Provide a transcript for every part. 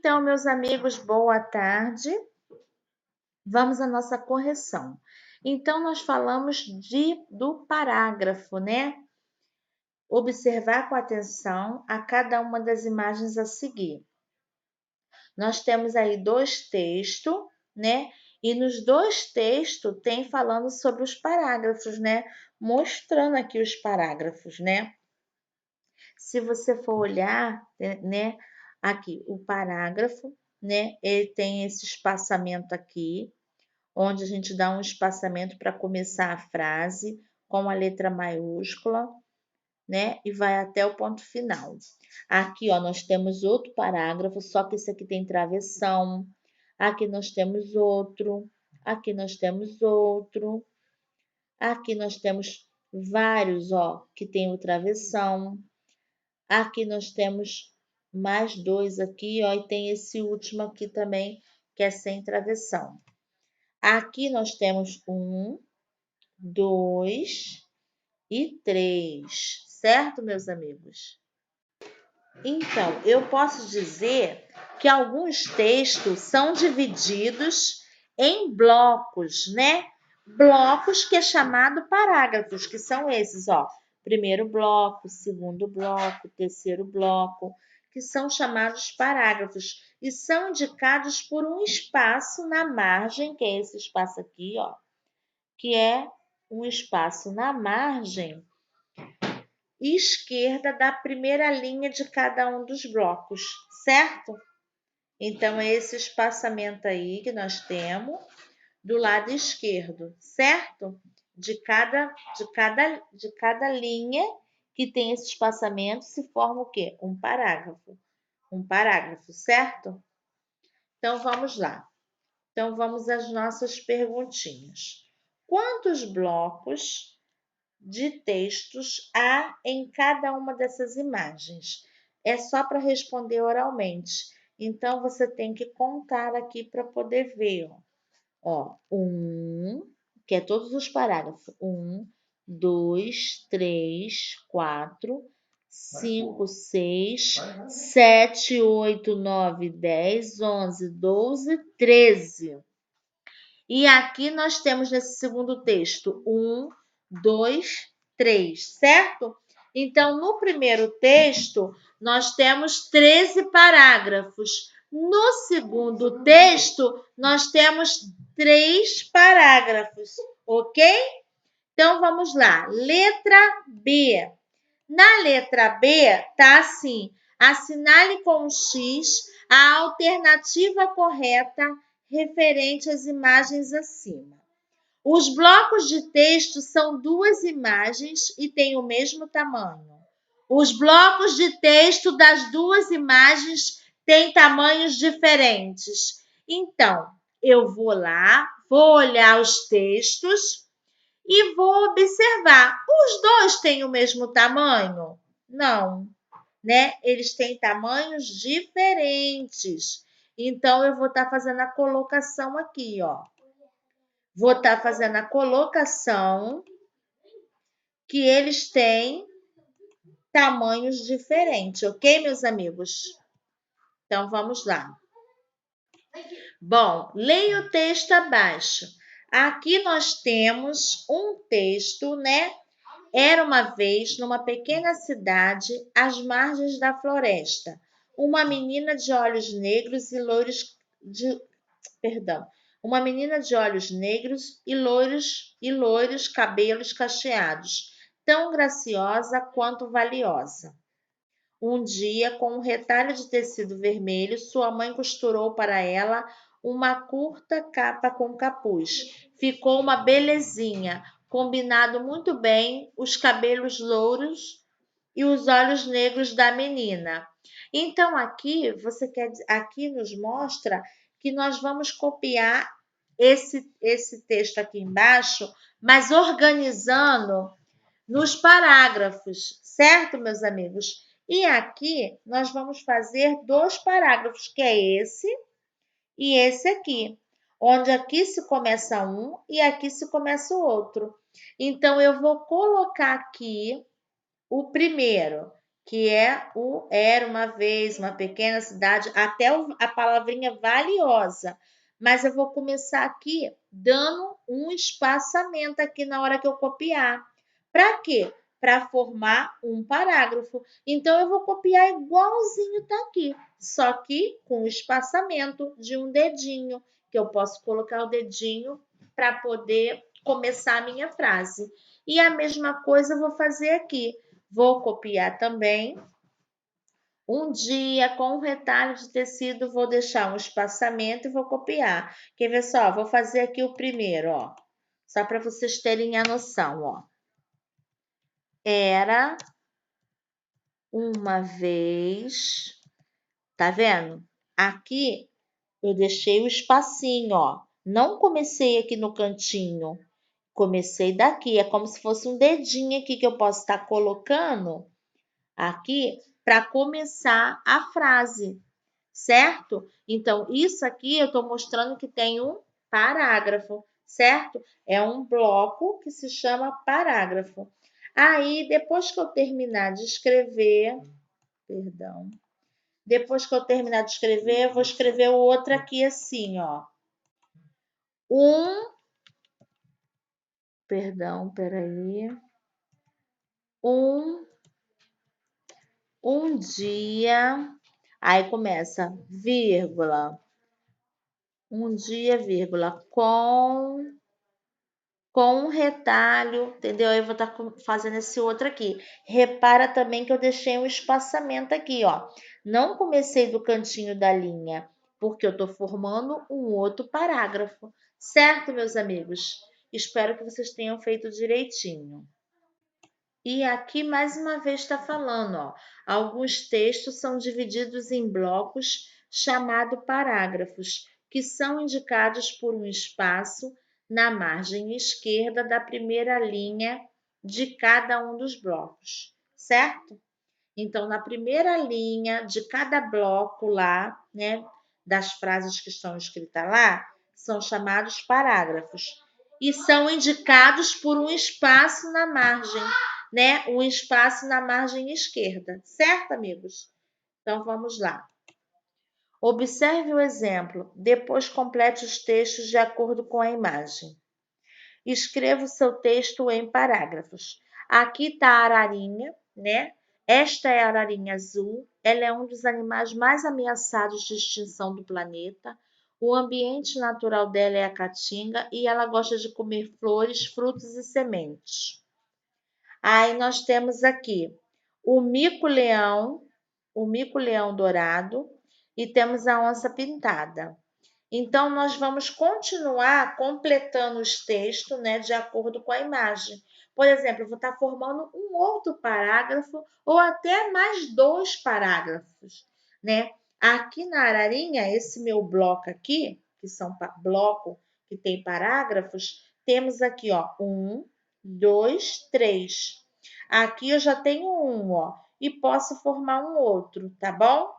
Então, meus amigos, boa tarde. Vamos à nossa correção. Então, nós falamos do parágrafo, né? Observar com atenção a cada uma das imagens a seguir. Nós temos aí dois textos, né? E nos dois textos tem falando sobre os parágrafos, né? Mostrando aqui os parágrafos, né? Se você for olhar, né? Aqui, o parágrafo, né? Ele tem esse espaçamento aqui, onde a gente dá um espaçamento para começar a frase com a letra maiúscula, né? E vai até o ponto final. Aqui, ó, nós temos outro parágrafo, só que esse aqui tem travessão. Aqui nós temos outro. Aqui nós temos outro. Aqui nós temos vários, ó, que tem o travessão. Aqui nós temos mais dois aqui, ó, e tem esse último aqui também, que é sem travessão. Aqui nós temos 1, 2 e 3, certo, meus amigos? Então, eu posso dizer que alguns textos são divididos em blocos, né? Blocos que é chamado parágrafos, que são esses, ó. Primeiro bloco, segundo bloco, terceiro bloco, que são chamados parágrafos e são indicados por um espaço na margem, que é esse espaço aqui, ó, que é um espaço na margem esquerda da primeira linha de cada um dos blocos, certo? Então, é esse espaçamento aí que nós temos do lado esquerdo, certo? De cada linha que tem esse espaçamento se forma o quê? Um parágrafo. Um parágrafo, certo? Então, vamos lá. Então, vamos às nossas perguntinhas. Quantos blocos de textos há em cada uma dessas imagens? É só para responder oralmente. Então, você tem que contar aqui para poder ver. Ó, que é todos os parágrafos. 1, 2, 3, 4, 5, 6, 7, 8, 9, 10, 11, 12, 13. E aqui nós temos nesse segundo texto 1, 2, 3, certo? Então, no primeiro texto, nós temos 13 parágrafos. No segundo texto, nós temos 3 parágrafos, ok? Então, vamos lá. Letra B. Na letra B, tá assim: assinale com um X a alternativa correta referente às imagens acima. Os blocos de texto são duas imagens e têm o mesmo tamanho. Os blocos de texto das duas imagens têm tamanhos diferentes. Então, eu vou lá, vou olhar os textos e vou observar. Os dois têm o mesmo tamanho? Não, né? Eles têm tamanhos diferentes. Então, eu vou estar fazendo a colocação aqui, ó. Vou estar fazendo a colocação que eles têm tamanhos diferentes, ok, meus amigos? Então, vamos lá. Bom, leia o texto abaixo. Aqui nós temos um texto, né? Era uma vez, numa pequena cidade, às margens da floresta, uma menina de olhos negros e loiros uma menina de olhos negros e loiros cabelos cacheados, tão graciosa quanto valiosa. Um dia, com um retalho de tecido vermelho, sua mãe costurou para ela uma curta capa com capuz. Ficou uma belezinha, combinado muito bem os cabelos louros e os olhos negros da menina. Então, aqui nos mostra que nós vamos copiar esse texto aqui embaixo, mas organizando nos parágrafos, certo, meus amigos? E aqui nós vamos fazer 2 parágrafos, que é esse e esse aqui, onde aqui se começa um e aqui se começa o outro. Então, eu vou colocar aqui o primeiro, que é o era uma vez uma pequena cidade, até a palavrinha valiosa. Mas eu vou começar aqui dando um espaçamento aqui na hora que eu copiar. Para quê? Para formar um parágrafo. Então eu vou copiar igualzinho tá aqui, só que com o espaçamento de um dedinho, que eu posso colocar o dedinho para poder começar a minha frase. E a mesma coisa eu vou fazer aqui. Vou copiar também. Um dia, com um retalho de tecido, vou deixar um espaçamento e vou copiar. Quer ver só? Vou fazer aqui o primeiro, ó. Só para vocês terem a noção, ó. Era uma vez. Tá vendo? Aqui eu deixei o espacinho, ó. Não comecei aqui no cantinho. Comecei daqui. É como se fosse um dedinho aqui que eu posso estar colocando aqui para começar a frase, certo? Então, isso aqui eu estou mostrando que tem um parágrafo, certo? É um bloco que se chama parágrafo. Aí, depois que eu terminar de escrever, perdão, depois que eu terminar de escrever, eu vou escrever o outro aqui assim, ó. Peraí. Um dia, aí começa, vírgula, um dia, vírgula, com um retalho, entendeu? Aí eu vou estar fazendo esse outro aqui. Repara também que eu deixei um espaçamento aqui, ó. Não comecei do cantinho da linha, porque eu estou formando um outro parágrafo. Certo, meus amigos? Espero que vocês tenham feito direitinho. E aqui mais uma vez está falando, ó, alguns textos são divididos em blocos chamados parágrafos, que são indicados por um espaço na margem esquerda da primeira linha de cada um dos blocos, certo? Então, na primeira linha de cada bloco lá, né, das frases que estão escritas lá, são chamados parágrafos e são indicados por um espaço na margem, né? Um espaço na margem esquerda, certo, amigos? Então, vamos lá. Observe o exemplo, depois complete os textos de acordo com a imagem. Escreva o seu texto em parágrafos. Aqui está a ararinha, né? Esta é a ararinha azul. Ela é um dos animais mais ameaçados de extinção do planeta. O ambiente natural dela é a caatinga e ela gosta de comer flores, frutos e sementes. Aí nós temos aqui o mico-leão dourado e temos a onça pintada. Então, nós vamos continuar completando os textos, né, de acordo com a imagem. Por exemplo, eu vou estar formando um outro parágrafo ou até mais 2 parágrafos, né? Aqui na ararinha, esse meu bloco aqui, que são bloco que tem parágrafos, temos aqui, ó, 1, 2, 3. Aqui eu já tenho um, ó, e posso formar um outro, tá bom?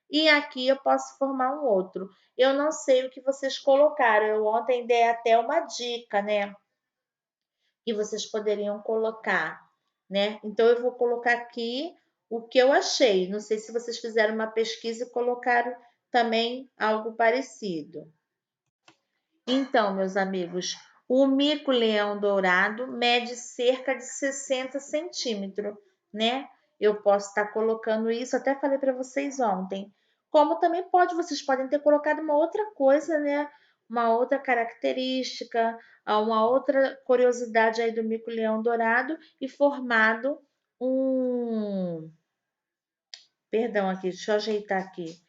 E aqui eu posso formar um outro. Eu não sei o que vocês colocaram. Eu ontem dei até uma dica, né? Que vocês poderiam colocar, né? Então eu vou colocar aqui o que eu achei. Não sei se vocês fizeram uma pesquisa e colocaram também algo parecido. Então, meus amigos, o mico-leão dourado mede cerca de 60 centímetros, né? Eu posso estar colocando isso, até falei para vocês ontem. Como também vocês podem ter colocado uma outra coisa, né? Uma outra característica, uma outra curiosidade aí do mico-leão dourado e formado um. Perdão aqui, deixa eu ajeitar aqui.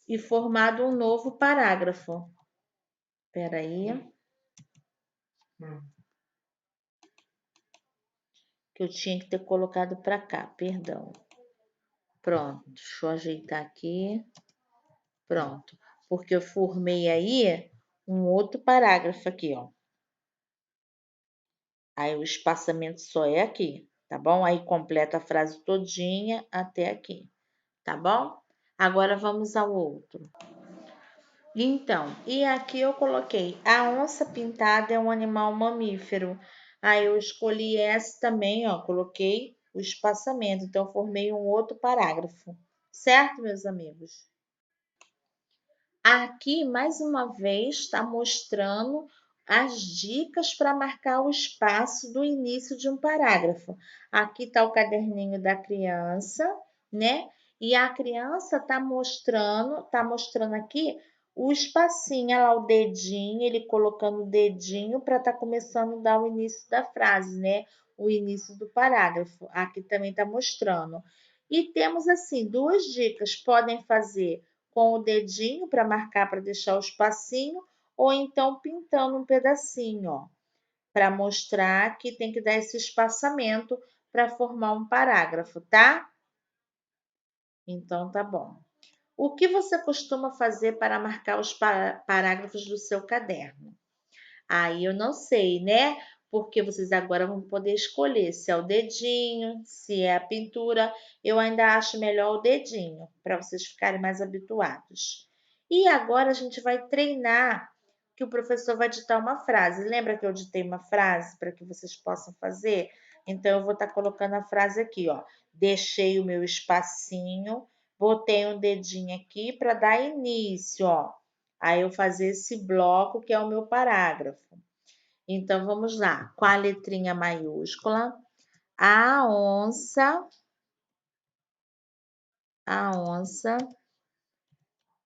E formado um novo parágrafo. Espera aí. Que eu tinha que ter colocado para cá, perdão. Pronto, deixa eu ajeitar aqui. Pronto, porque eu formei aí um outro parágrafo aqui, ó. Aí o espaçamento só é aqui, tá bom? Aí completa a frase todinha até aqui, tá bom? Agora vamos ao outro. Então, e aqui eu coloquei, a onça pintada é um animal mamífero. Aí eu escolhi essa também, ó, coloquei o espaçamento. Então, formei um outro parágrafo. Certo, meus amigos? Aqui, mais uma vez, está mostrando as dicas para marcar o espaço do início de um parágrafo. Aqui está o caderninho da criança, né? E a criança está mostrando aqui o espacinho, olha lá o dedinho, ele colocando o dedinho para estar começando a dar o início da frase, né? O início do parágrafo. Aqui também está mostrando. E temos assim duas dicas: podem fazer com o dedinho para marcar, para deixar o espacinho, ou então pintando um pedacinho, ó, para mostrar que tem que dar esse espaçamento para formar um parágrafo, tá? Então tá bom. O que você costuma fazer para marcar os parágrafos do seu caderno? Aí eu não sei, né? Porque vocês agora vão poder escolher se é o dedinho, se é a pintura. Eu ainda acho melhor o dedinho, para vocês ficarem mais habituados. E agora a gente vai treinar, que o professor vai ditar uma frase. Lembra que eu ditei uma frase para que vocês possam fazer? Então eu vou estar colocando a frase aqui, ó. Deixei o meu espacinho, botei um dedinho aqui para dar início, ó. Aí eu fazer esse bloco que é o meu parágrafo. Então vamos lá, com a letrinha maiúscula, a onça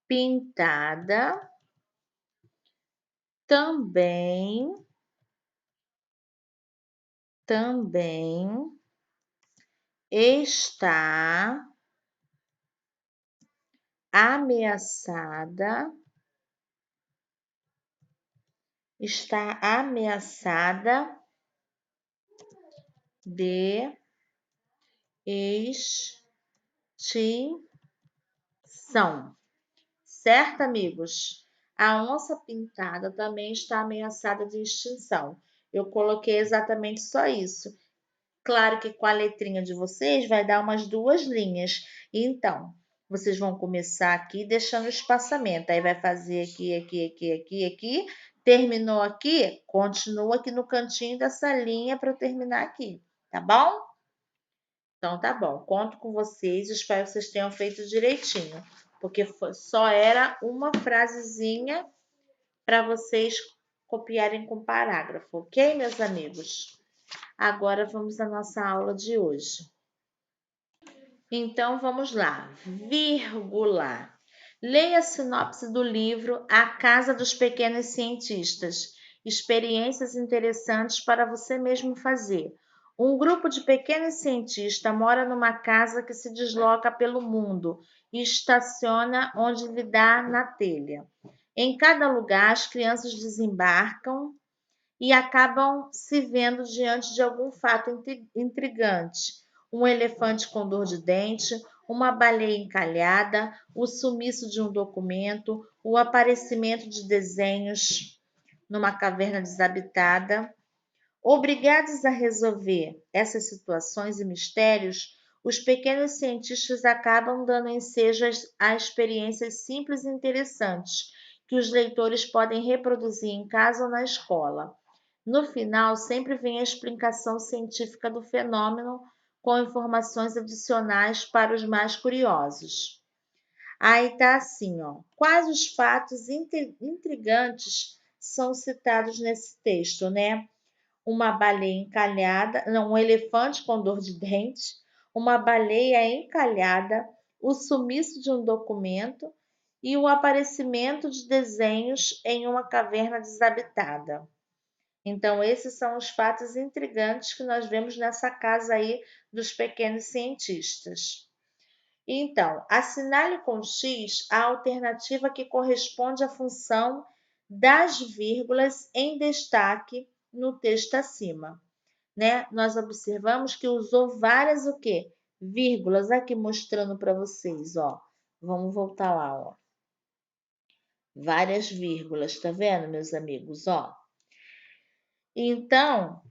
pintada também está ameaçada de extinção. Certo, amigos? A onça pintada também está ameaçada de extinção. Eu coloquei exatamente só isso. Claro que com a letrinha de vocês vai dar umas duas linhas. Então, vocês vão começar aqui deixando o espaçamento. Aí vai fazer aqui, aqui, aqui, aqui, aqui. Terminou aqui, continua aqui no cantinho dessa linha para terminar aqui. Tá bom? Então tá bom. Conto com vocês. Espero que vocês tenham feito direitinho. Porque só era uma frasezinha para vocês copiarem com parágrafo, ok, meus amigos? Agora vamos à nossa aula de hoje. Então vamos lá. Vírgula. Leia a sinopse do livro A Casa dos Pequenos Cientistas. Experiências interessantes para você mesmo fazer. Um grupo de pequenos cientistas mora numa casa que se desloca pelo mundo e estaciona onde lhe dá na telha. Em cada lugar, as crianças desembarcam e acabam se vendo diante de algum fato intrigante. Um elefante com dor de dente, uma baleia encalhada, o sumiço de um documento, o aparecimento de desenhos numa caverna desabitada. Obrigados a resolver essas situações e mistérios, os pequenos cientistas acabam dando ensejo a experiências simples e interessantes que os leitores podem reproduzir em casa ou na escola. No final, sempre vem a explicação científica do fenômeno com informações adicionais para os mais curiosos. Aí tá assim, ó. Quais os fatos intrigantes são citados nesse texto, né? Uma baleia encalhada, não, um elefante com dor de dente, uma baleia encalhada, o sumiço de um documento e o aparecimento de desenhos em uma caverna desabitada. Então, esses são os fatos intrigantes que nós vemos nessa casa aí dos pequenos cientistas. Então, assinale com X a alternativa que corresponde à função das vírgulas em destaque no texto acima, né? Nós observamos que usou várias o quê? Vírgulas, aqui mostrando para vocês, ó. Vamos voltar lá, ó. Várias vírgulas, tá vendo, meus amigos, ó? Então,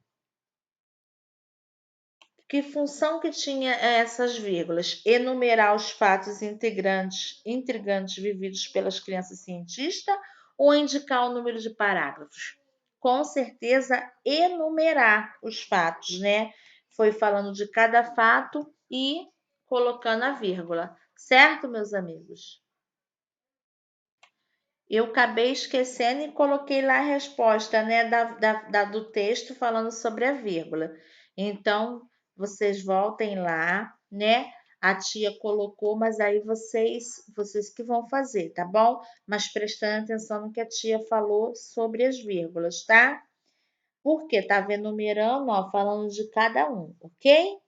que função que tinha essas vírgulas? Enumerar os fatos intrigantes vividos pelas crianças cientistas ou indicar o número de parágrafos? Com certeza, enumerar os fatos, né? foi falando de cada fato e colocando a vírgula. Certo, meus amigos? Eu acabei esquecendo e coloquei lá a resposta, né, do texto falando sobre a vírgula. Então, vocês voltem lá, né? A tia colocou, mas aí vocês que vão fazer, tá bom? Mas prestando atenção no que a tia falou sobre as vírgulas, tá? Porque tava enumerando, ó, falando de cada um, ok?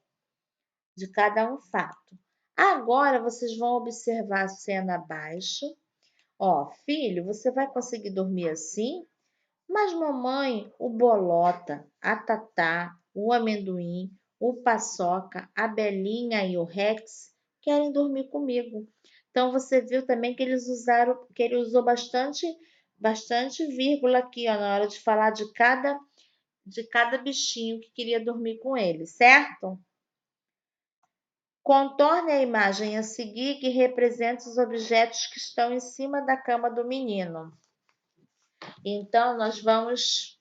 De cada um fato. Agora vocês vão observar a cena abaixo. Ó, filho, você vai conseguir dormir assim? Mas mamãe, o Bolota, a Tatá, o Amendoim, o Paçoca, a Belinha e o Rex querem dormir comigo. Então você viu também que ele usou bastante vírgula aqui, ó, na hora de falar de cada bichinho que queria dormir com ele, certo? Contorne a imagem a seguir que representa os objetos que estão em cima da cama do menino. Então, nós vamos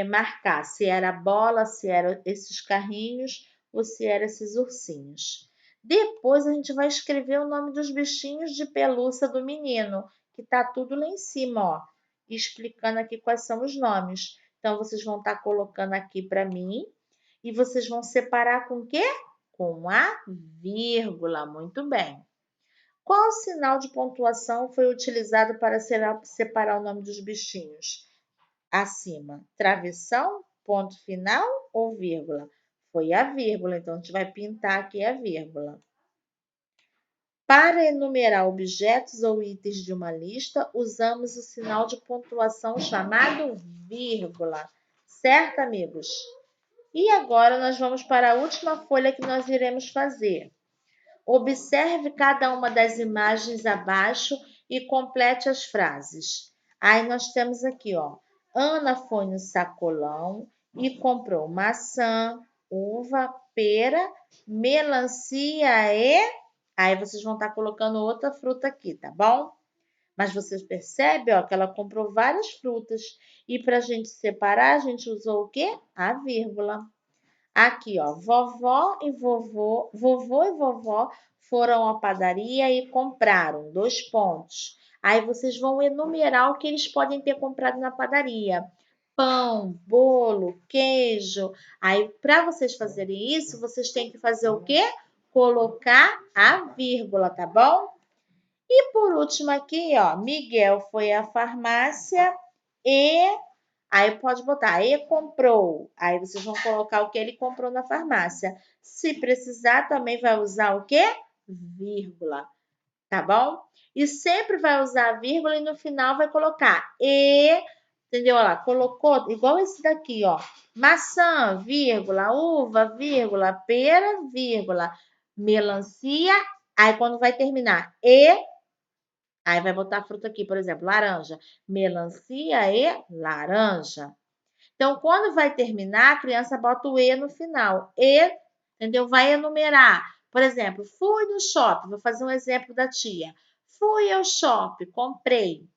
marcar se era bola, se eram esses carrinhos ou se eram esses ursinhos. Depois a gente vai escrever o nome dos bichinhos de pelúcia do menino, que tá tudo lá em cima, ó, explicando aqui quais são os nomes. Então, vocês vão estar colocando aqui para mim e vocês vão separar com o quê? Com a vírgula. Muito bem. Qual sinal de pontuação foi utilizado para separar o nome dos bichinhos? Acima, travessão, ponto final ou vírgula? Foi a vírgula, então a gente vai pintar aqui a vírgula. Para enumerar objetos ou itens de uma lista, usamos o sinal de pontuação chamado vírgula. Certo, amigos? E agora nós vamos para a última folha que nós iremos fazer. Observe cada uma das imagens abaixo e complete as frases. Aí nós temos aqui, ó. Ana foi no sacolão e comprou maçã, uva, pera, melancia e... Aí vocês vão estar colocando outra fruta aqui, tá bom? Mas vocês percebem, ó, que ela comprou várias frutas. E para a gente separar, a gente usou o quê? A vírgula. Aqui, ó, vovó e vovó foram à padaria e compraram 2 pontos. Aí vocês vão enumerar o que eles podem ter comprado na padaria. Pão, bolo, queijo. Aí, para vocês fazerem isso, vocês têm que fazer o quê? Colocar a vírgula, tá bom? E por último aqui, ó, Miguel foi à farmácia e aí pode botar, e comprou. Aí vocês vão colocar o que ele comprou na farmácia. Se precisar, também vai usar o quê? Vírgula, tá bom? E sempre vai usar a vírgula e no final vai colocar e, entendeu? Olha lá, colocou, igual esse daqui, ó. Maçã, vírgula, uva, vírgula, pera, vírgula, melancia. Aí quando vai terminar, aí vai botar fruta aqui, por exemplo, laranja, melancia e laranja. Então, quando vai terminar, a criança bota o E no final. E, entendeu? Vai enumerar. Por exemplo, fui no shopping. Vou fazer um exemplo da tia. Fui ao shopping, comprei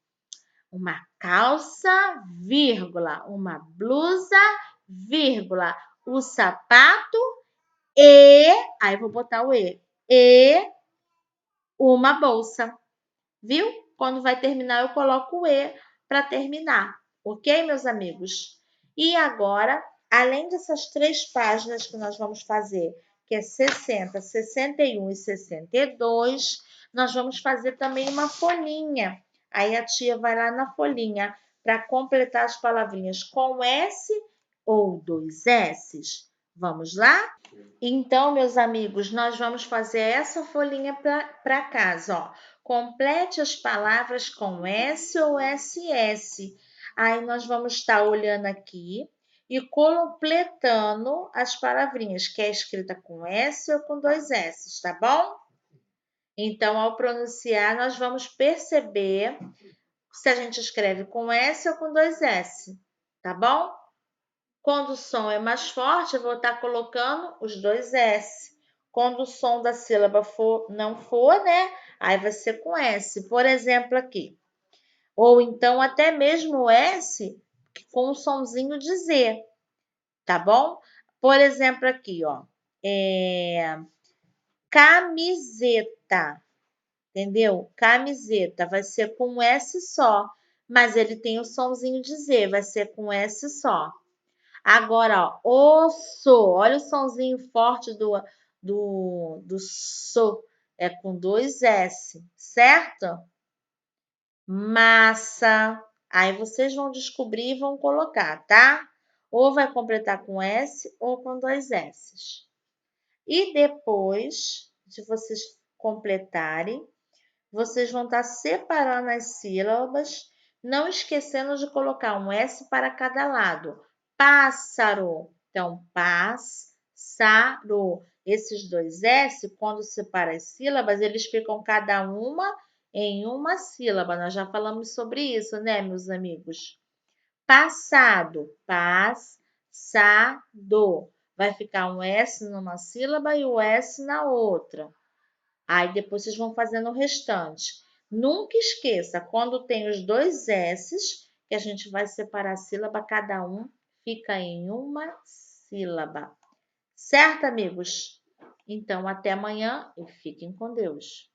uma calça, vírgula, uma blusa, vírgula, o sapato e, aí vou botar o e uma bolsa. Viu? Quando vai terminar, eu coloco o E para terminar. Ok, meus amigos? E agora, além dessas 3 páginas que nós vamos fazer, que é 60, 61 e 62, nós vamos fazer também uma folhinha. Aí a tia vai lá na folhinha para completar as palavrinhas com S ou 2 S's. Vamos lá? Então, meus amigos, nós vamos fazer essa folhinha para casa, ó. Complete as palavras com S ou SS. Aí nós vamos estar olhando aqui e completando as palavrinhas, que é escrita com S ou com 2 S, tá bom? Então, ao pronunciar, nós vamos perceber se a gente escreve com S ou com 2 S, tá bom? Quando o som é mais forte, eu vou estar colocando os 2 S. Quando o som da sílaba não for, né? Aí vai ser com S. Por exemplo, aqui. Ou então até mesmo o S com um sonzinho de Z, tá bom? Por exemplo, aqui, ó. Camiseta. Entendeu? Camiseta vai ser com um S só, mas ele tem o somzinho de Z, vai ser com S só. Agora, ó, osso, olha o somzinho forte do so, é com dois S, certo? Massa, aí vocês vão descobrir e vão colocar, tá? Ou vai completar com S ou com dois S. E depois, se vocês completarem, vocês vão estar separando as sílabas, não esquecendo de colocar um S para cada lado. Pássaro. Então, pássaro. Esses dois S, quando separa as sílabas, eles ficam cada uma em uma sílaba. Nós já falamos sobre isso, né, meus amigos? Passado. Passado. Vai ficar um S numa sílaba e o S na outra. Aí depois vocês vão fazendo o restante. Nunca esqueça, quando tem os dois S's, que a gente vai separar a sílaba, cada um fica em uma sílaba. Certo, amigos? Então, até amanhã e fiquem com Deus.